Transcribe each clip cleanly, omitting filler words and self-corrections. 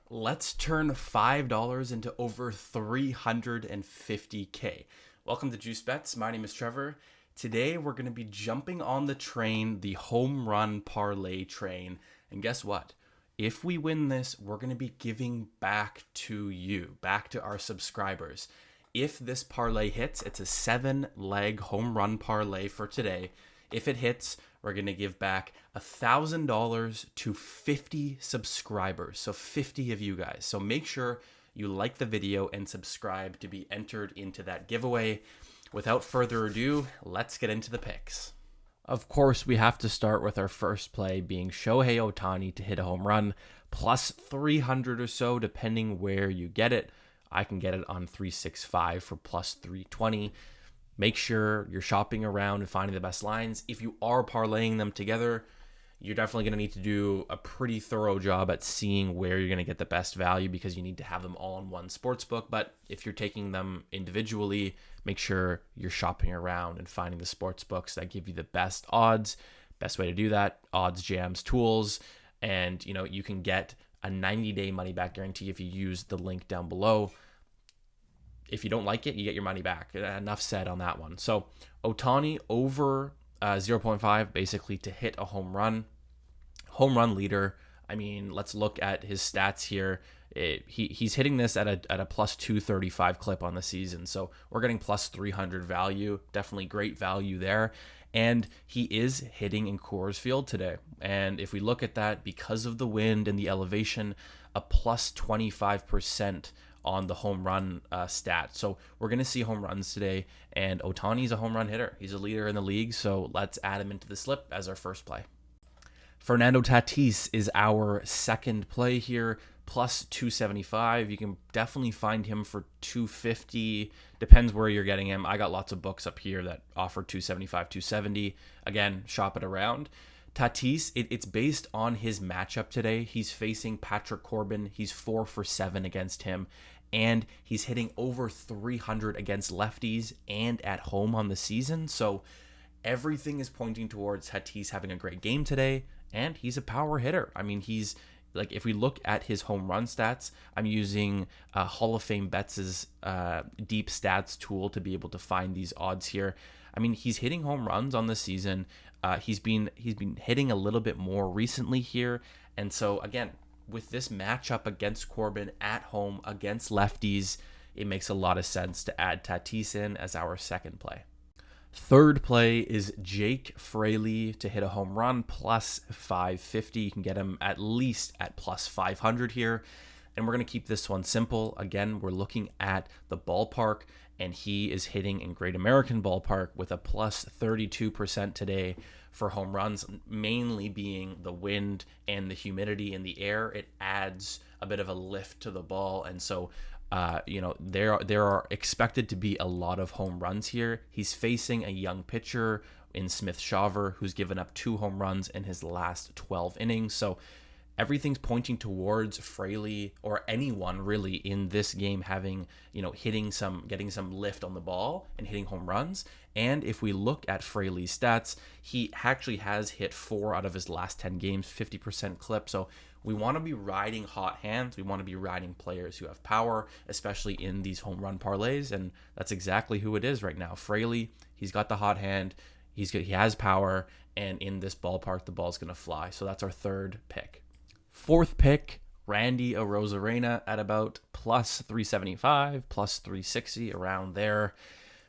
Let's turn $5 into over 350K. Welcome to Juice Bets. My name is Trevor. Today we're going to be jumping on the train, the home run parlay train. And guess what? If we win this, we're going to be giving back to you, back to our subscribers. If this parlay hits, it's a 7-leg home run parlay for today. If it hits, we're going to give back $1,000 to 50 subscribers. So 50 of you guys. So make sure you like the video and subscribe to be entered into that giveaway. Without further ado, let's get into the picks. Of course, we have to start with our first play being Shohei Ohtani to hit a home run, plus 300 or so, depending where you get it. I can get it on 365 for plus 320. Make sure you're shopping around and finding the best lines. If you are parlaying them together, you're definitely going to need to do a pretty thorough job at seeing where you're going to get the best value because you need to have them all in one sportsbook. But if you're taking them individually, make sure you're shopping around and finding the sportsbooks that give you the best odds. Best way to do that, OddsJam's tools. And you can get a 90-day money-back guarantee if you use the link down below. If you don't like it, you get your money back. Enough said on that one. So Ohtani over 0.5 basically to hit a home run. Home run leader. I mean, let's look at his stats here. He's hitting this at a plus 235 clip on the season. So we're getting plus 300 value. Definitely great value there. And he is hitting in Coors Field today. And if we look at that, because of the wind and the elevation, a plus 25% on the home run stat. So we're going to see home runs today, and Ohtani's a home run hitter. He's a leader in the league, so let's add him into the slip as our first play. Fernando Tatis is our second play here, plus 275. You can definitely find him for 250. Depends where you're getting him. I got lots of books up here that offer 275, 270. Again, shop it around. Tatis, it's based on his matchup today. He's facing Patrick Corbin. He's 4 for 7 against him, and he's hitting over 300 against lefties and at home on the season. So everything is pointing towards Tatis having a great game today, and he's a power hitter. I mean, he's like, if we look at his home run stats, I'm using Hall of Fame Bets' deep stats tool to be able to find these odds here. I mean, he's hitting home runs on the season. He's been hitting a little bit more recently here. And so, again, with this matchup against Corbin at home against lefties, it makes a lot of sense to add Tatis in as our second play. Third play is Jake Fraley to hit a home run, plus 550. You can get him at least at plus 500 here. And we're going to keep this one simple. Again, we're looking at the ballpark, and he is hitting in Great American Ballpark with a plus 32% today for home runs, mainly being the wind and the humidity in the air. It adds a bit of a lift to the ball. And so, there are expected to be a lot of home runs here. He's facing a young pitcher in Smith Shawver, who's given up 2 home runs in his last 12 innings. So everything's pointing towards Fraley or anyone really in this game having, getting some lift on the ball and hitting home runs. And if we look at Fraley's stats, he actually has hit 4 out of his last 10 games, 50% clip. So we want to be riding hot hands. We want to be riding players who have power, especially in these home run parlays. And that's exactly who it is right now. Fraley, he's got the hot hand. He's good. He has power. And in this ballpark, the ball's going to fly. So that's our third pick. Fourth pick, Randy Arozarena at about plus 375, plus 360, around there.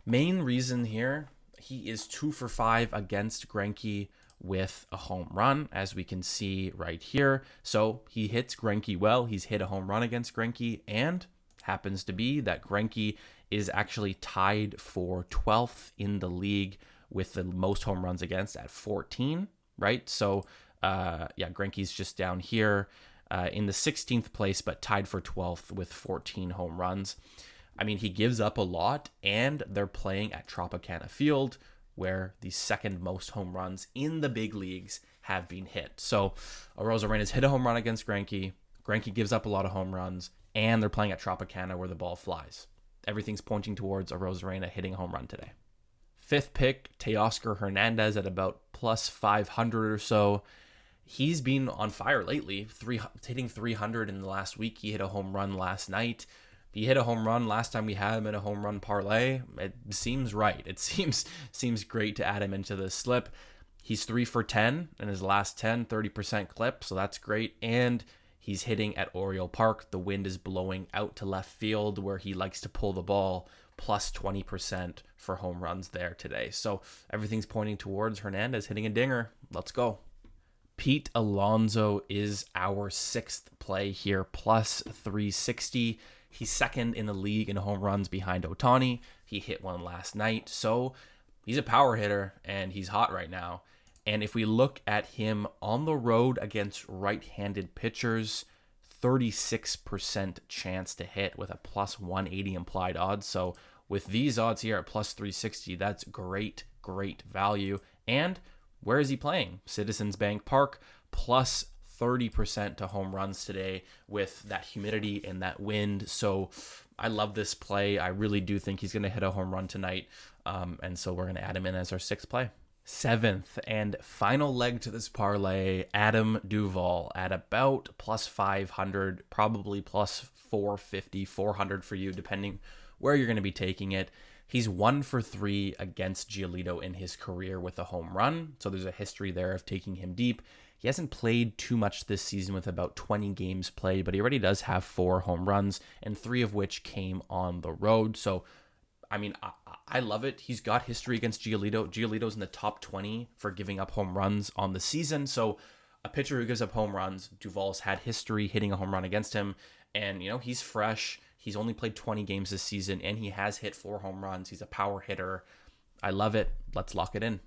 Main reason here, he is 2 for 5 against Greinke with a home run, as we can see right here. So he hits Greinke well. He's hit a home run against Greinke, and happens to be that Greinke is actually tied for 12th in the league with the most home runs against at 14, right? So Greinke's just down here in the 16th place, but tied for 12th with 14 home runs. I mean, he gives up a lot, and they're playing at Tropicana Field, where the second most home runs in the big leagues have been hit. So Arozarena's hit a home run against Greinke. Greinke gives up a lot of home runs, and they're playing at Tropicana where the ball flies. Everything's pointing towards Arozarena hitting a home run today. Fifth pick, Teoscar Hernandez at about plus 500 or so. he's been on fire lately, hitting 300 in the last week. He hit a home run last night. He hit a home run last time we had him in a home run parlay. It seems right. It seems great to add him into the slip. He's 3 for 10 in his last 10, 30% clip, so that's great. And he's hitting at Oriole Park. The wind is blowing out to left field where he likes to pull the ball, plus 20% for home runs there today. So everything's pointing towards Hernandez hitting a dinger. Let's go. Pete Alonso is our sixth play here, plus 360. He's second in the league in home runs behind Ohtani. He hit one last night. So he's a power hitter, and he's hot right now. And if we look at him on the road against right-handed pitchers, 36% chance to hit with a plus 180 implied odds. So with these odds here at plus 360, that's great value. And where is he playing? Citizens Bank Park, plus 30% to home runs today with that humidity and that wind. So I love this play. I really do think he's going to hit a home run tonight. And so we're going to add him in as our sixth play. Seventh and final leg to this parlay, Adam Duvall at about plus 500, probably plus 450, 400 for you, depending where you're going to be taking it. He's 1 for 3 against Giolito in his career with a home run. So there's a history there of taking him deep. He hasn't played too much this season with about 20 games played, but he already does have 4 home runs, and 3 of which came on the road. So, I mean, I love it. He's got history against Giolito. Giolito's in the top 20 for giving up home runs on the season. So a pitcher who gives up home runs, Duvall's had history hitting a home run against him. And, you know, he's fresh. He's only played 20 games this season, and he has hit 4 home runs. He's a power hitter. I love it. Let's lock it in.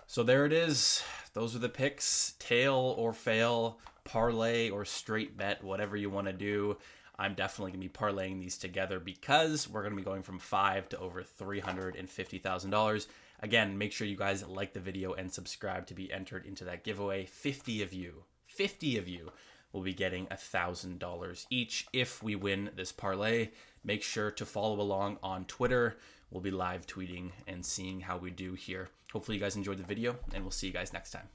So there it is. Those are the picks. Tail or fail, parlay or straight bet, whatever you want to do. I'm definitely going to be parlaying these together because we're going to be going from $5 to over $350,000. Again, make sure you guys like the video and subscribe to be entered into that giveaway. 50 of you will be getting $1,000 each if we win this parlay. Make sure to follow along on Twitter. We'll be live tweeting and seeing how we do here. Hopefully you guys enjoyed the video, and we'll see you guys next time.